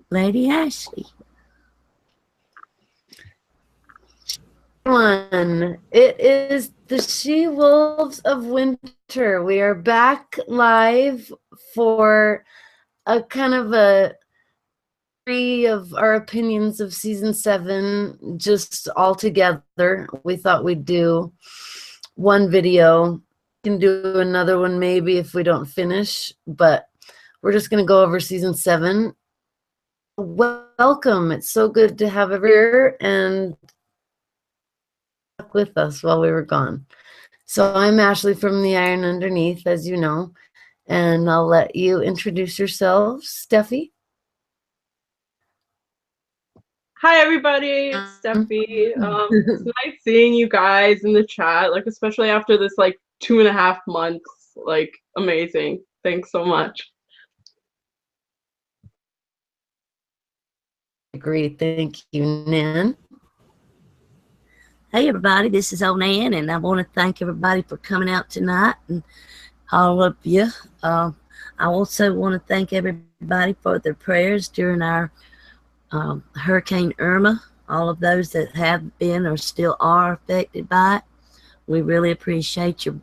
Lady Ashley. It is the She-Wolves of Winter. We are back live for a kind of a of our opinions of season 7 just all together. We thought we'd do one video. We can do another one maybe if we don't finish, but we're just going to go over season 7. Welcome. It's so good to have everyone here and with us while we were gone. So I'm Ashley from The Iron Underneath, as you know, and I'll let you introduce yourselves. Steffi? Hi, everybody. It's Steffie. It's nice seeing you guys in the chat, like, especially after this, like, 2.5 months. Like, amazing. Thanks so much. Great. Thank you, Nan. Hey, everybody. This is old Nan, and I want to thank everybody for coming out tonight and all of you. I also want to thank everybody for their prayers during our Hurricane Irma, all of those that have been or still are affected by it. We really appreciate your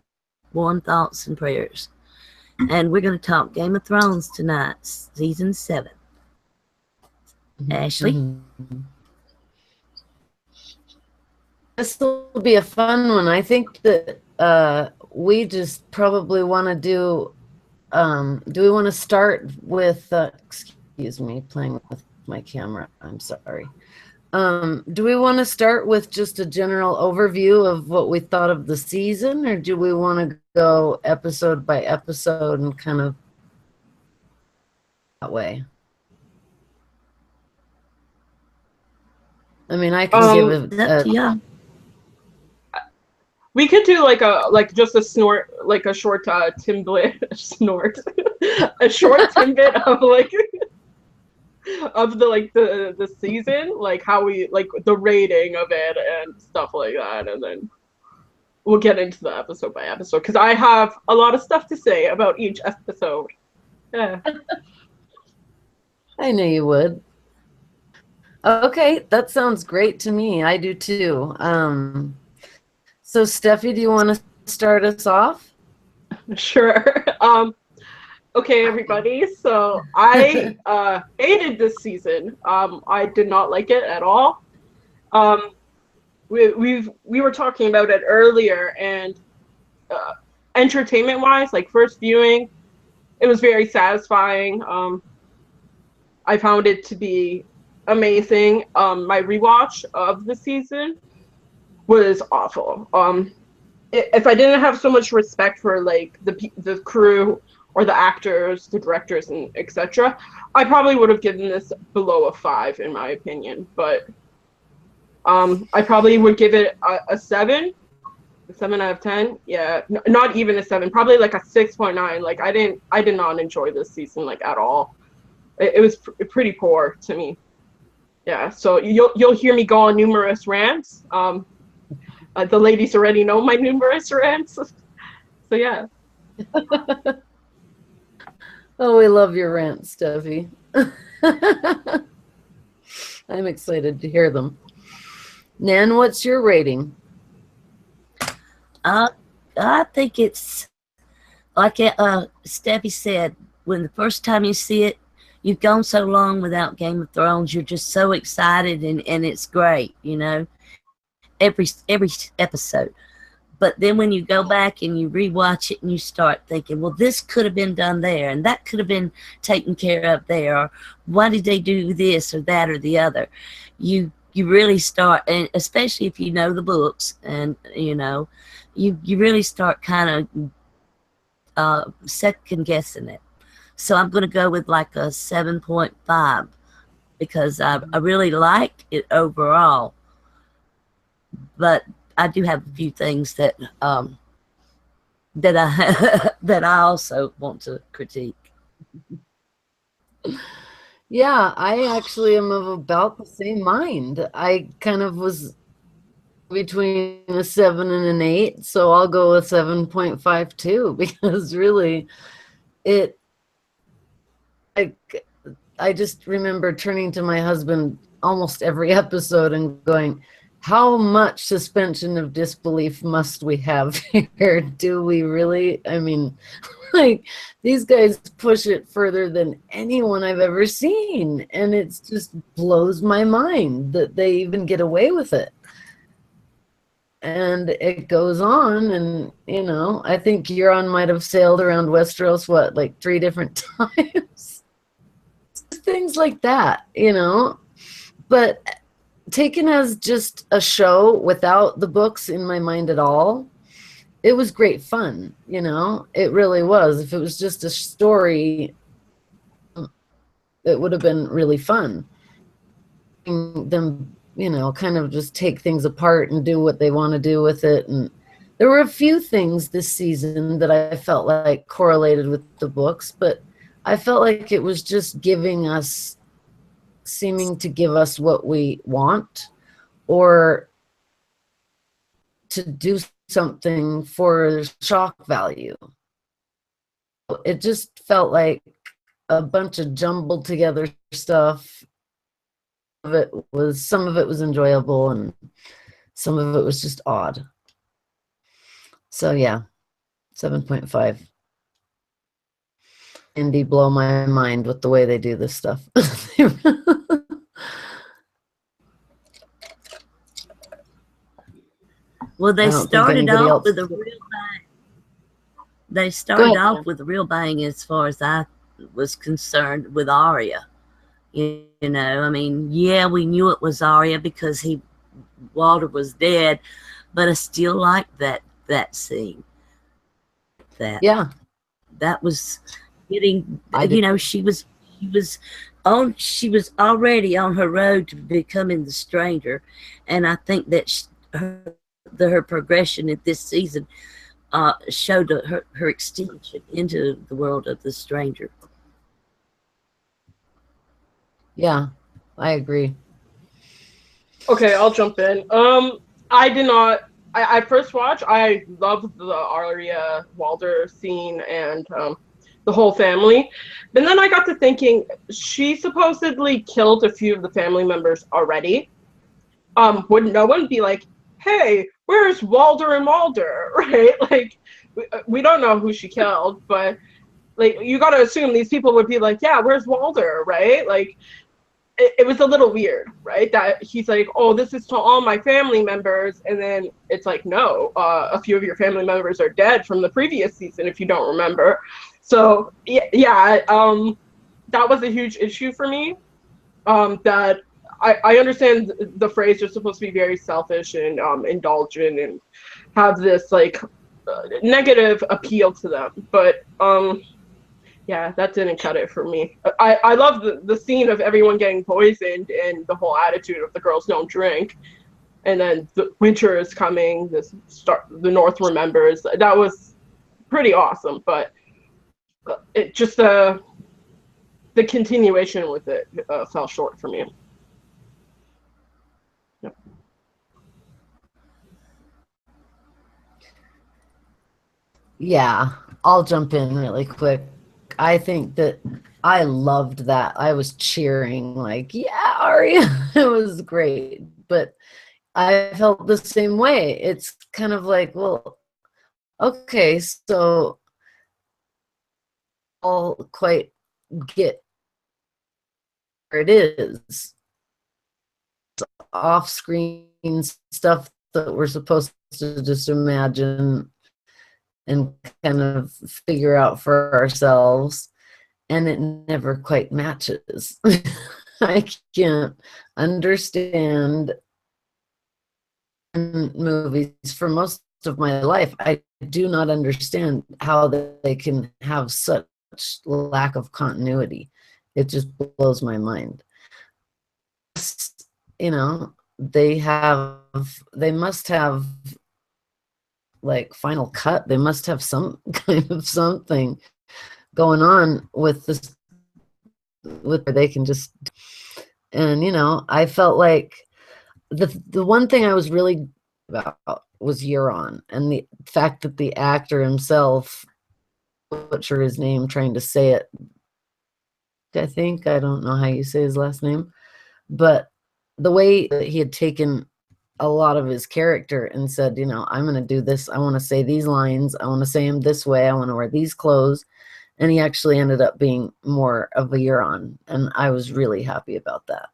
warm thoughts and prayers. And we're going to talk Game of Thrones tonight, season 7. Ashley? This will be a fun one. I think that we just probably want to do we want to start with, excuse me, playing with my camera. I'm sorry. Do we want to start with just a general overview of what we thought of the season, or do we want to go episode by episode and kind of that way? I mean, I can give it. Yeah. We could do just a snort, like a short timbit snort, a short timbit of the season, like how we like the rating of it and stuff like that, and then we'll get into the episode by episode because I have a lot of stuff to say about each episode. Yeah. I knew you would. Okay, that sounds great to me. I do too. So Steffi, do you want to start us off? Sure. Okay, everybody. So I hated this season. I did not like it at all. We were talking about it earlier, and entertainment-wise, like first viewing, it was very satisfying. I found it to be amazing. My rewatch of the season was awful. If I didn't have so much respect for like the crew or the actors, the directors, and etc., I probably would have given this below a 5 in my opinion. But I probably would give it a 7 out of 10. Yeah, not even a 7, probably like a 6.9. Like I did not enjoy this season like at all. It was pretty poor to me. Yeah, so you'll hear me go on numerous rants. The ladies already know my numerous rants. So yeah. Oh, we love your rants, Steffi. I'm excited to hear them. Nan, what's your rating? I think it's like Steffi said, when the first time you see it, you've gone so long without Game of Thrones, you're just so excited, and it's great, you know, every episode. But then when you go back and you rewatch it and you start thinking, well, this could have been done there and that could have been taken care of there, or why did they do this or that or the other? You really start, and especially if you know the books, and you know, you really start kind of second guessing it. So I'm going to go with like a 7.5 because I really like it overall. But I do have a few things that that I also want to critique. Yeah, I actually am of about the same mind. I kind of was between a 7 and an 8, so I'll go with 7.52 because really it like, I just remember turning to my husband almost every episode and going, how much suspension of disbelief must we have here? Do we really? I mean, like, these guys push it further than anyone I've ever seen. And it just blows my mind that they even get away with it. And it goes on, and, you know, I think Euron might have sailed around Westeros, what, like 3 different times? Things like that, you know? But taken as just a show without the books in my mind at all, it was great fun, you know? It really was. If it was just a story, it would have been really fun. Them, you know, kind of just take things apart and do what they want to do with it. And there were a few things this season that I felt like correlated with the books, but I felt like it was just seeming to give us what we want, or to do something for shock value. It just felt like a bunch of jumbled together stuff. Some of it was enjoyable, and some of it was just odd. So yeah, 7.5. Indie blow my mind with the way they do this stuff. Well, they started off with a real bang. They started off with a real bang as far as I was concerned with Arya. You know, I mean, yeah, we knew it was Arya because Walter was dead, but I still liked that scene. That was getting, you know, she was already on her road to becoming the stranger, and I think that her progression in this season showed her extension into the world of the stranger. Yeah, I agree. Okay, I'll jump in. I did not. I first watched. I loved the Arya Walder scene and the whole family. But then I got to thinking, she supposedly killed a few of the family members already. Would no one be like, "Hey, where's Walder and Walder?" Right? Like, we don't know who she killed, but like, you got to assume these people would be like, "Yeah, where's Walder?" Right? Like, it was a little weird, right? That he's like, "Oh, this is to all my family members," and then it's like, no, a few of your family members are dead from the previous season, if you don't remember. So yeah, that was a huge issue for me. That I understand the phrase are supposed to be very selfish and indulgent and have this like negative appeal to them, but yeah, that didn't cut it for me. I love the scene of everyone getting poisoned and the whole attitude of the girls don't drink, and then the winter is coming. The North remembers. That was pretty awesome, but it just the continuation with it fell short for me. Yep. Yeah, I'll jump in really quick. I think that I loved that. I was cheering like, yeah, Arya. It was great. But I felt the same way. It's kind of like, well, okay, so I'll quite get where it is. Off-screen stuff that we're supposed to just imagine and kind of figure out for ourselves, and it never quite matches. I can't understand movies for most of my life. I do not understand how they can have such lack of continuity. It just blows my mind. You know, they must have like Final Cut. They must have some kind of something going on with this, where they can just, and you know, I felt like the one thing I was really about was Euron, and the fact that the actor himself, butcher his name trying to say it, I think. I don't know how you say his last name. But the way that he had taken a lot of his character and said, you know, I'm going to do this. I want to say these lines. I want to say them this way. I want to wear these clothes. And he actually ended up being more of a Euron. And I was really happy about that.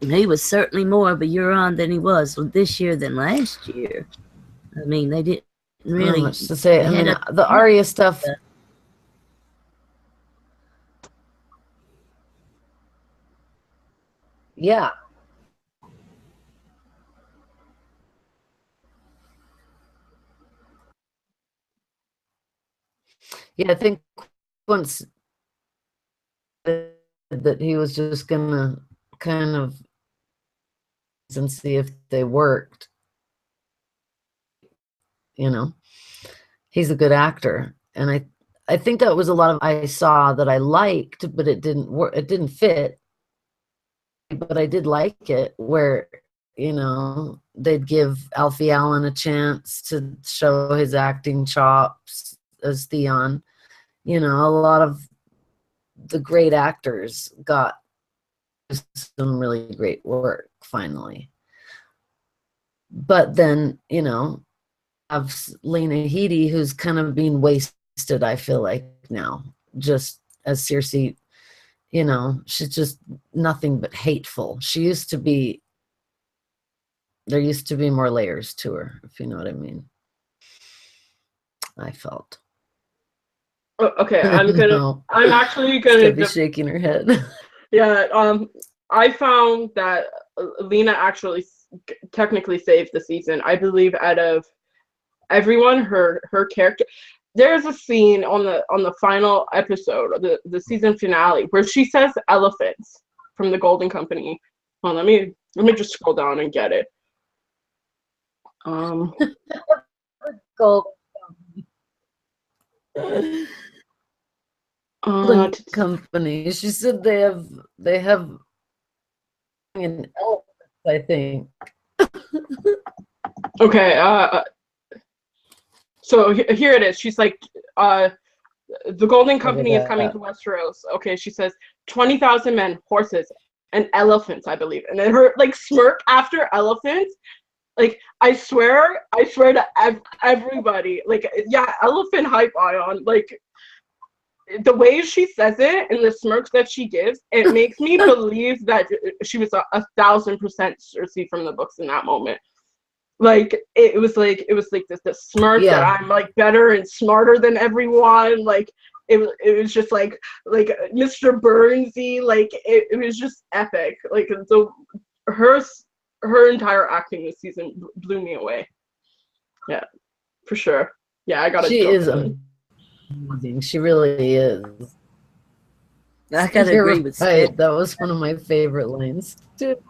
He was certainly more of a Euron than he was this year than last year. I mean, they didn't really. Not much to say. And then the Arya stuff. Yeah. Yeah, I think once that he was just gonna kind of and see if they worked. You know, he's a good actor, and I think that was a lot of I saw that I liked, but it didn't work. It didn't fit. But I did like it where, you know, they'd give Alfie Allen a chance to show his acting chops as Theon. You know, a lot of the great actors got some really great work finally. But then, you know, have Lena Headey, who's kind of being wasted, I feel like now, just as Cersei. You know, she's just nothing but hateful. There used to be more layers to her, if you know what I mean. I felt. Okay, I'm actually gonna Steffie's shaking her head. Yeah, I found that Lena actually technically saved the season. I believe out of everyone, her character. There's a scene on the final episode, the season finale, where she says elephants from the Golden Company. Well, let me just scroll down and get it. Golden Company. She said they have an elephant, I think. Okay. So here it is. She's like, the Golden Company is coming to Westeros. Okay, she says 20,000 men, horses, and elephants, I believe. And then her like smirk after elephants. Like I swear to everybody. Like yeah, elephant hype Ion. Like the way she says it and the smirks that she gives, it makes me believe that she was 1,000% Cersei from the books in that moment. Like it was like this smirk that I'm like better and smarter than everyone. Like it was just like Mr. Burnsy. Like it was just epic. Like so her entire acting this season blew me away. Yeah, for sure. Yeah, I gotta. She is amazing. She really is. I gotta agree with Steph. That was one of my favorite lines too.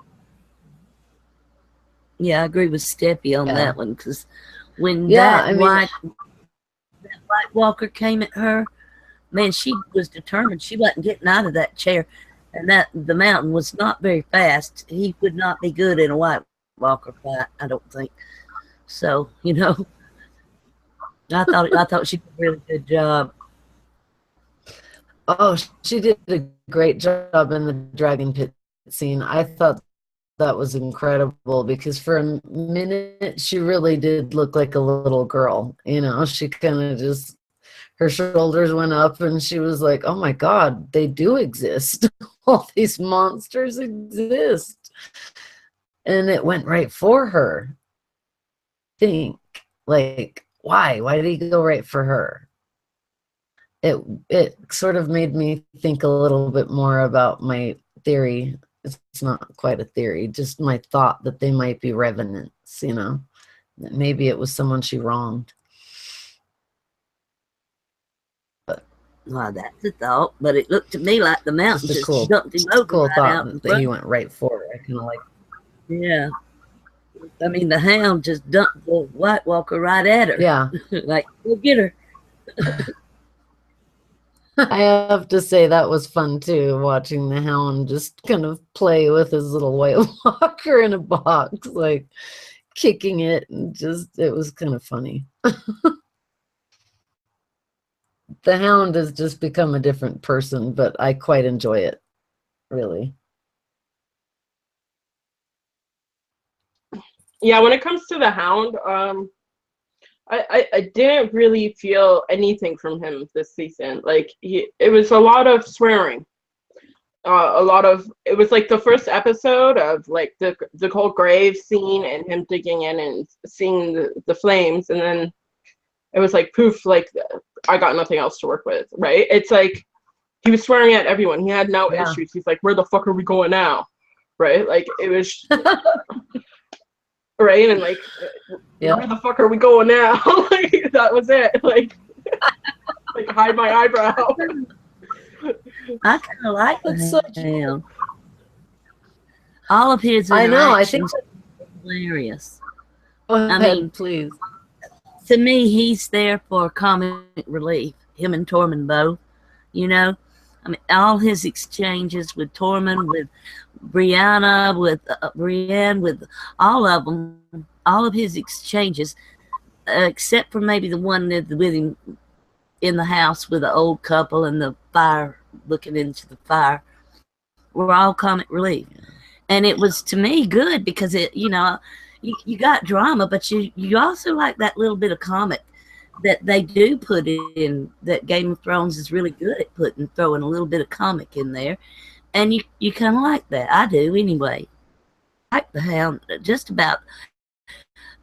Yeah, I agree with Steffi on that one, because when that White Walker came at her, man, she was determined. She wasn't getting out of that chair, and that the mountain was not very fast. He would not be good in a White Walker fight, I don't think. So, you know, I thought she did a really good job. Oh, she did a great job in the dragon pit scene. I thought that was incredible because for a minute she really did look like a little girl. You know, she kind of just, her shoulders went up and she was like, oh my God, they do exist. All these monsters exist. And it went right for her. Think, like, why did he go right for her? It sort of made me think a little bit more about my theory. It's not quite a theory, just my thought that they might be revenants, you know, that maybe it was someone she wronged. But well, that's a thought, but it looked to me like the mountain just dumped him over cool right thought out that he went right for her. I kind of like. Yeah, I mean the hound just dumped the White Walker right at her. Yeah, like go get her. I have to say that was fun too, watching the hound just kind of play with his little White Walker in a box, like kicking it, and just it was kind of funny. The Hound has just become a different person, but I quite enjoy it, really. Yeah, when it comes to the Hound, I didn't really feel anything from him this season. Like it was a lot of swearing. It was like the first episode of like the whole grave scene and him digging in and seeing the flames, and then it was like poof, like I got nothing else to work with, right? It's like he was swearing at everyone. He had no issues. He's like, where the fuck are we going now? Right? Like it was right, and like where the fuck are we going now? Like that was it. Like hide my eyebrow. I kind of like him. All of his I know. I think hilarious. Go ahead, I mean, please. To me, he's there for comic relief. Him and Tormund both. You know, I mean, all his exchanges with Tormund, with Brianna, with Brienne, with all of them, all of his exchanges, except for maybe the one with him in the house with the old couple and the fire, looking into the fire, were all comic relief. And it was, to me, good because it, you know, you got drama, but you also like that little bit of comic that they do put in, that Game of Thrones is really good at throwing a little bit of comic in there. And you kind of like that. I do anyway. I like the Hound just about,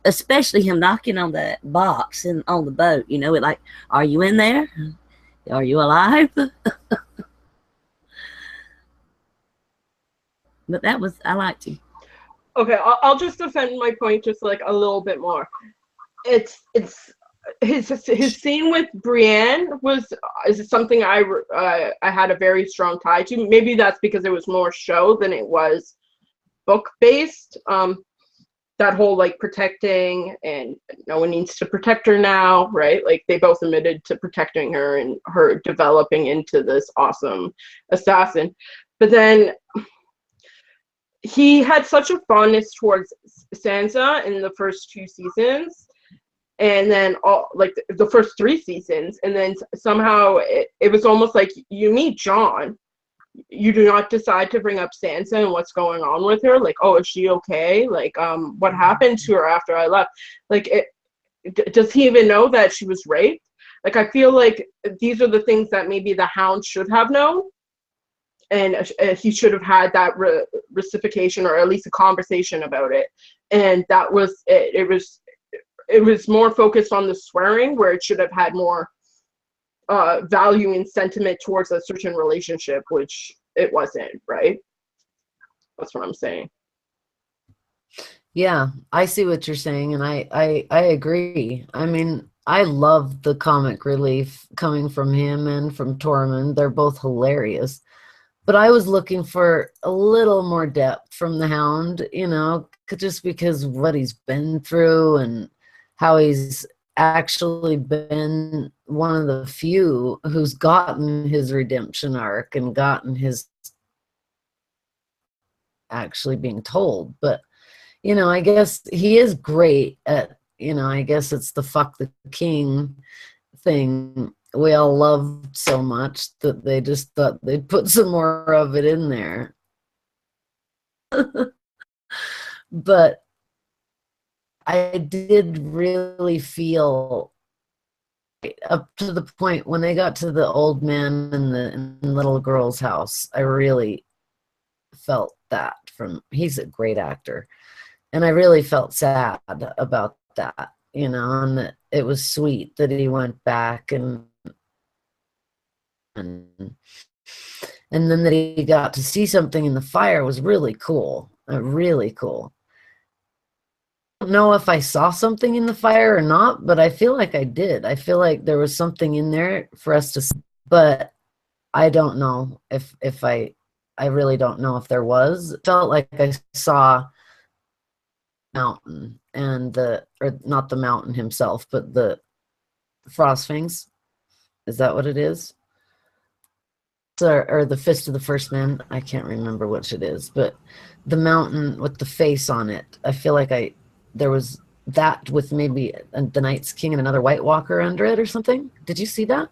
especially him knocking on that box and on the boat, you know, it like, are you in there? Are you alive? But that was, I liked him. Okay, I'll just defend my point just like a little bit more. It's his scene with Brienne is something I had a very strong tie to. Maybe that's because it was more show than it was book based. That whole like protecting, and no one needs to protect her now, right? Like they both admitted to protecting her and her developing into this awesome assassin. But then he had such a fondness towards Sansa in the first 2 seasons, and then all like the first 3 seasons, and then somehow it was almost like you meet Jon, you do not decide to bring up Sansa and what's going on with her. Like, oh, is she okay? Like, what happened to her after I left? Like, does he even know that she was raped? Like, I feel like these are the things that maybe the Hound should have known, and he should have had that reciprocation, or at least a conversation about it. And that was it. It was more focused on the swearing, where it should have had more value and sentiment towards a certain relationship, which it wasn't, right? That's what I'm saying. Yeah, I see what you're saying, and I agree. I mean, I love the comic relief coming from him and from Tormund. They're both hilarious. But I was looking for a little more depth from the Hound, you know, just because what he's been through and how he's actually been one of the few who's gotten his redemption arc and gotten his actually being told. But, you know, I guess he is great at, you know, I guess it's the fuck the king thing we all loved so much that they just thought they'd put some more of it in there. But I did really feel up to the point when they got to the old man in the little girl's house, I really felt that he's a great actor. And I really felt sad about that, you know, and that it was sweet that he went back and then that he got to see something in the fire was really cool. Really cool. I don't know if I saw something in the fire or not, but I feel like I did. I feel like there was something in there for us to see, but I don't know if I really don't know if there was. It felt like I saw mountain and or not the mountain himself, but the Frost Fangs. Is that what it is? Or the Fist of the First Man. I can't remember which it is, but the mountain with the face on it. I feel like there was that with maybe the Night's King and another White Walker under it or something. Did you see that?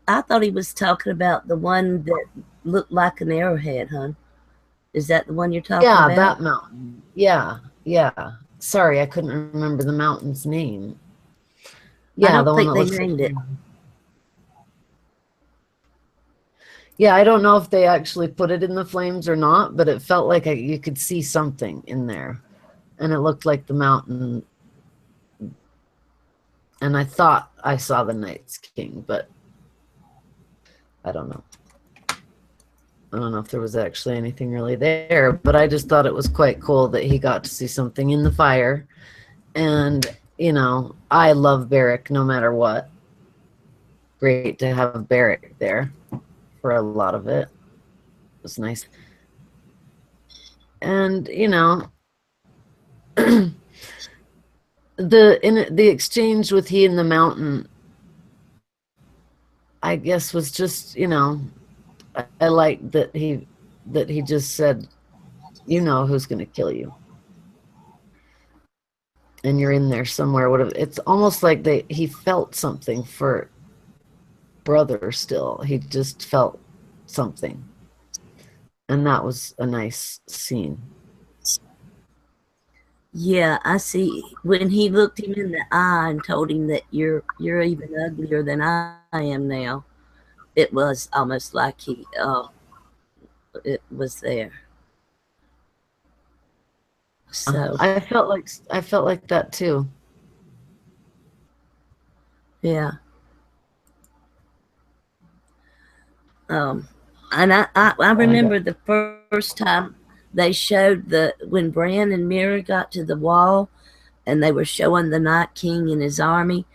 I thought he was talking about the one that looked like an arrowhead, huh? Is that the one you're talking Yeah, about? that mountain. Yeah, yeah. Sorry, I couldn't remember the mountain's name. I Yeah, don't the one think that they looks like. named it. Yeah, I don't know if they actually put it in the flames or not, but it felt like you could see something in there, and it looked like the mountain. And I thought I saw the Night's King, but I don't know. I don't know if there was actually anything really there, but I just thought it was quite cool that he got to see something in the fire. And, you know, I love Barrick no matter what. Great to have Barrick there for a lot of it. It was nice. And, you know, the exchange with he and the mountain, I guess, was just, you know, I like that he just said, you know who's going to kill you, and you're in there somewhere. It's almost like he felt something for brother still. He just felt something, and that was a nice scene. Yeah, I see. When he looked him in the eye and told him that you're even uglier than I am now, it was almost like it was there. So I felt like that too. yeah. And I remember the first time they showed when Bran and Mira got to the wall and they were showing the Night King and his army.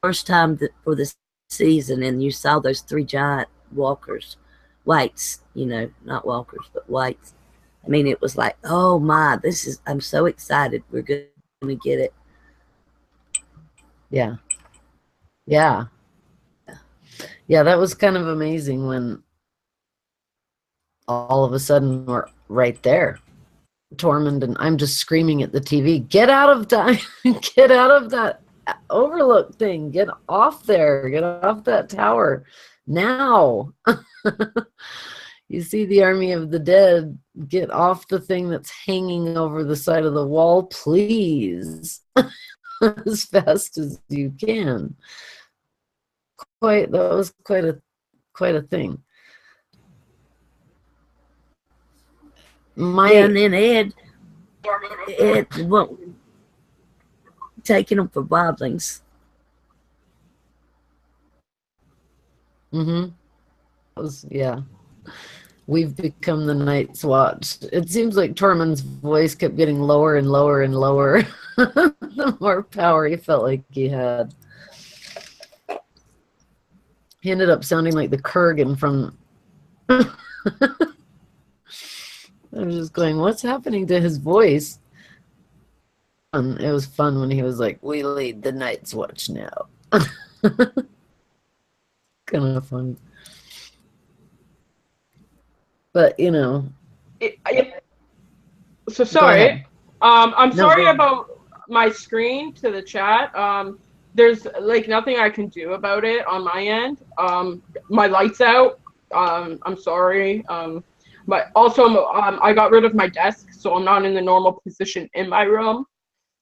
First time for the season, and you saw those three giant walkers, whites, not walkers, but whites. I mean, it was like, oh my, I'm so excited. We're going to get it. Yeah. Yeah. Yeah, that was kind of amazing when all of a sudden we're right there. Tormund and I'm just screaming at the TV, get out of time, get out of that overlook thing, get off there, get off that tower now. You see the army of the dead, get off the thing that's hanging over the side of the wall, please. As fast as you can. That was quite a thing. And then Ed taking them for wildlings. Yeah. We've become the Night's Watch. It seems like Tormund's voice kept getting lower and lower and lower. The more power he felt like he had. He ended up sounding like the Kurgan from... I was just going, what's happening to his voice? And it was fun when he was like, we lead the Night's Watch now. Kind of fun. But, you know. So sorry. I'm sorry about my screen to the chat. There's like nothing I can do about it on my end. My light's out. I'm sorry. But also, I got rid of my desk, so I'm not in the normal position in my room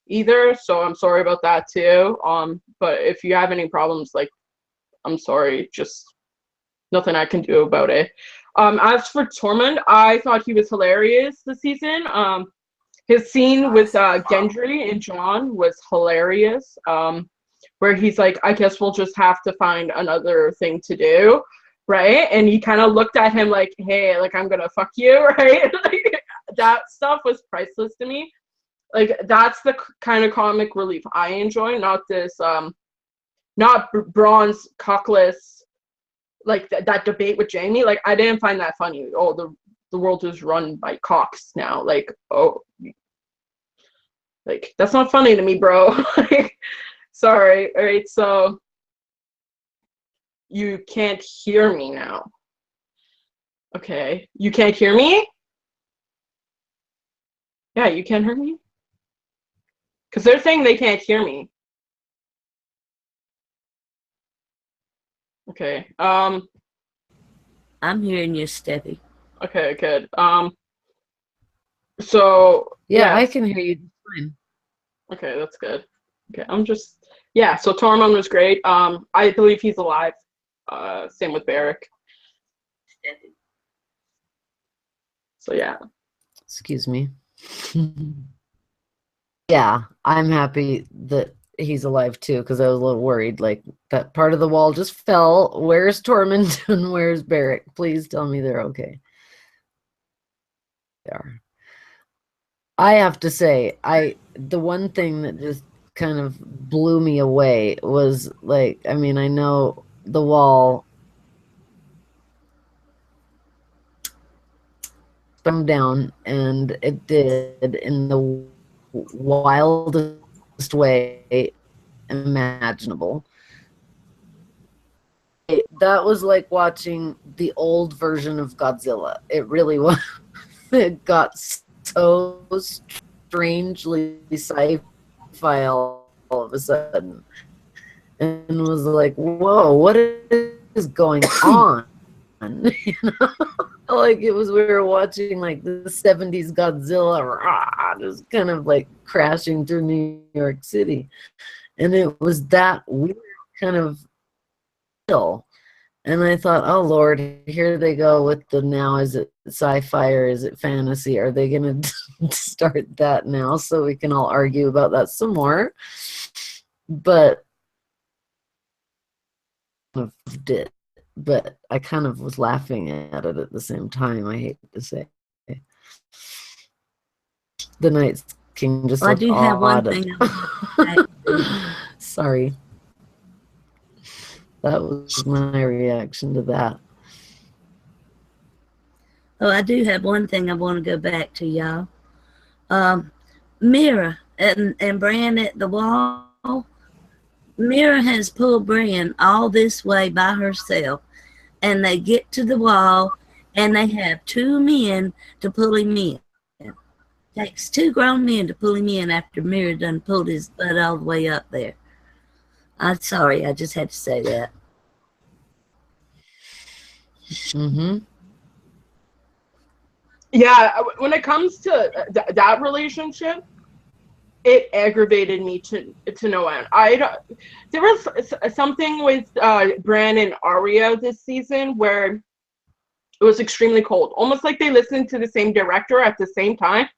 either. So I'm sorry about that too. But if you have any problems, like, I'm sorry. Just nothing I can do about it. As for Tormund, I thought he was hilarious this season. His scene with Gendry and Jon was hilarious. Where he's like, I guess we'll just have to find another thing to do, right? And he kind of looked at him like, hey, like, I'm gonna fuck you, right? Like, that stuff was priceless to me. Like, that's the kind of comic relief I enjoy, not this, not Braun's cockless, like that debate with Jamie. Like, I didn't find that funny. Oh, the world is run by cocks now. Like, oh, like, that's not funny to me, bro. Like, sorry. All right, so you can't hear me now. Okay, you can't hear me? Yeah, you can't hear me? Because they're saying they can't hear me. Okay. I'm hearing you, Steffi. Okay, good. So Yeah, I yes. can hear you fine. Okay, that's good. Okay, yeah, so Tormund was great. I believe he's alive. Same with Beric. So yeah. Excuse me. Yeah, I'm happy that he's alive too, because I was a little worried. Like, that part of the wall just fell. Where's Tormund and where's Beric? Please tell me they're okay. They are. I have to say, the one thing that just kind of blew me away was, like, I mean, I know the wall come down, and it did in the wildest way imaginable. That was like watching the old version of Godzilla. It really was. It got so strangely sci-fi all of a sudden, and was like, "Whoa, what is going on?" You know? Like, it was, we were watching like the 70s Godzilla, rah, just kind of like crashing through New York City, and it was that weird kind of feel. And I thought, oh Lord, here they go with the, now is it sci-fi or is it fantasy? Are they going to start that now so we can all argue about that some more? But did. But I kind of was laughing at it at the same time, I hate to say. The Night King just looked I do have one odd. thing. Sorry. That was my reaction to that. Oh, I do have one thing I want to go back to, y'all. Mira and Bran at the wall. Mira has pulled Bran all this way by herself, and they get to the wall, and they have two men to pull him in. Takes two grown men to pull him in after Mira done pulled his butt all the way up there. I'm sorry, I just had to say that. Mm-hmm. Yeah, when it comes to that relationship, it aggravated me to no end. There was something with Bran and Arya this season where it was extremely cold, almost like they listened to the same director at the same time,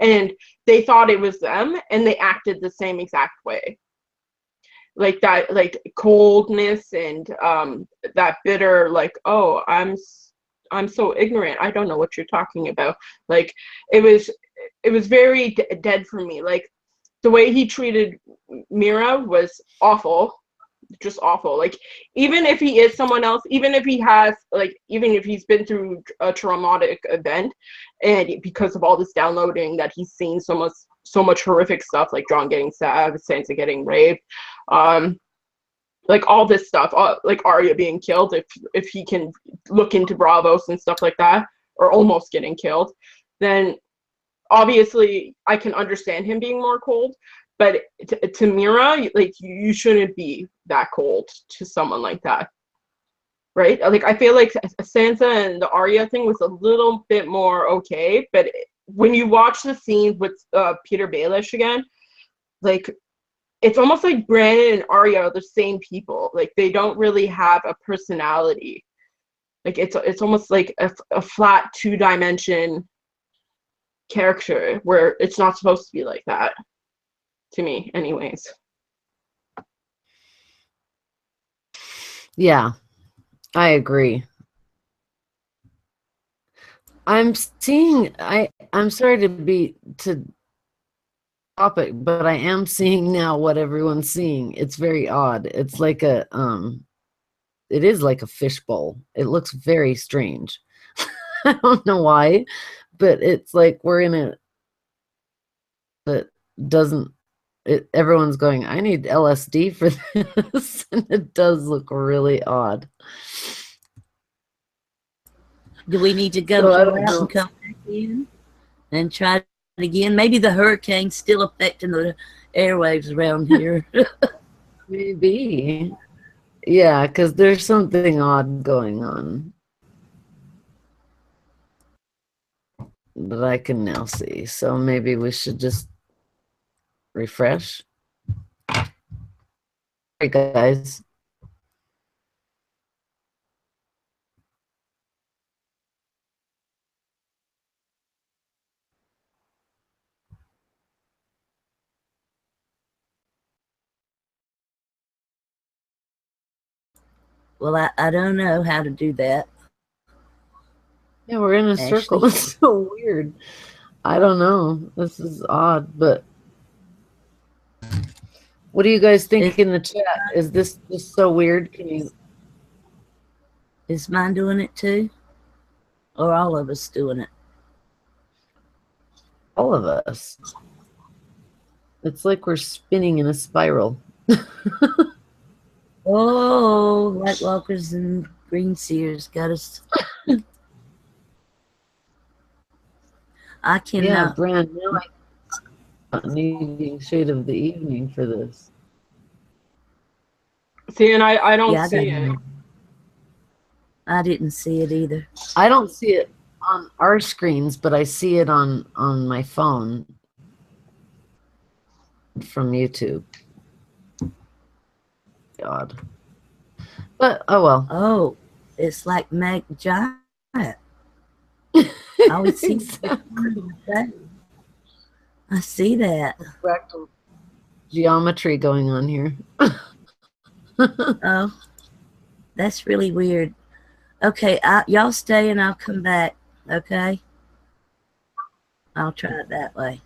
and they thought it was them, and they acted the same exact way. Like that, like coldness and that bitter, like, oh, I'm so ignorant. I don't know what you're talking about. Like, it was very dead for me. Like, the way he treated Mira was awful, just awful. Like, even if he is someone else, even if he's been through a traumatic event, and because of all this downloading that he's seen so much horrific stuff, like Jon getting stabbed, Sansa getting raped, like all this stuff, like Arya being killed, if he can look into Bravos and stuff like that, or almost getting killed, then obviously I can understand him being more cold. But to Mira, like, you shouldn't be that cold to someone like that, right? Like, I feel like Sansa and the Arya thing was a little bit more okay, but when you watch the scene with Peter Baelish again, like, it's almost like Brandon and Arya are the same people. Like, they don't really have a personality. Like, it's almost like a flat two-dimension character where it's not supposed to be like that, to me anyways. Yeah, I agree. I'm sorry to topic, but I am seeing now what everyone's seeing. It's very odd. It's like it is like a fishbowl. It looks very strange. I don't know why, but it's like we're in a that doesn't everyone's going, I need LSD for this, and it does look really odd. Do we need to go So I out don't and know. come back in and try it again? Maybe the hurricane's still affecting the airwaves around here. Maybe. Yeah, because there's something odd going on that I can now see. So maybe we should just refresh. Hey guys. Well, I don't know how to do that. Yeah, we're in a circle. Actually. It's so weird. I don't know. This is odd, but what do you guys think in the chat? Is this just so weird? Can you? Is mine doing it too? Or all of us doing it? All of us. It's like we're spinning in a spiral. Oh, White Walkers and Green Seers got us. I Yeah, cannot. brand new. Not needing shade of the evening for this. See, and I don't Yeah, see it. I didn't see it either. I don't see it on our screens, but I see it on my phone from YouTube. God. But oh well. Oh, it's like Mag Giant. I always see that. I see that. Fractal geometry going on here. Oh, that's really weird. Okay, y'all stay and I'll come back. Okay, I'll try it that way.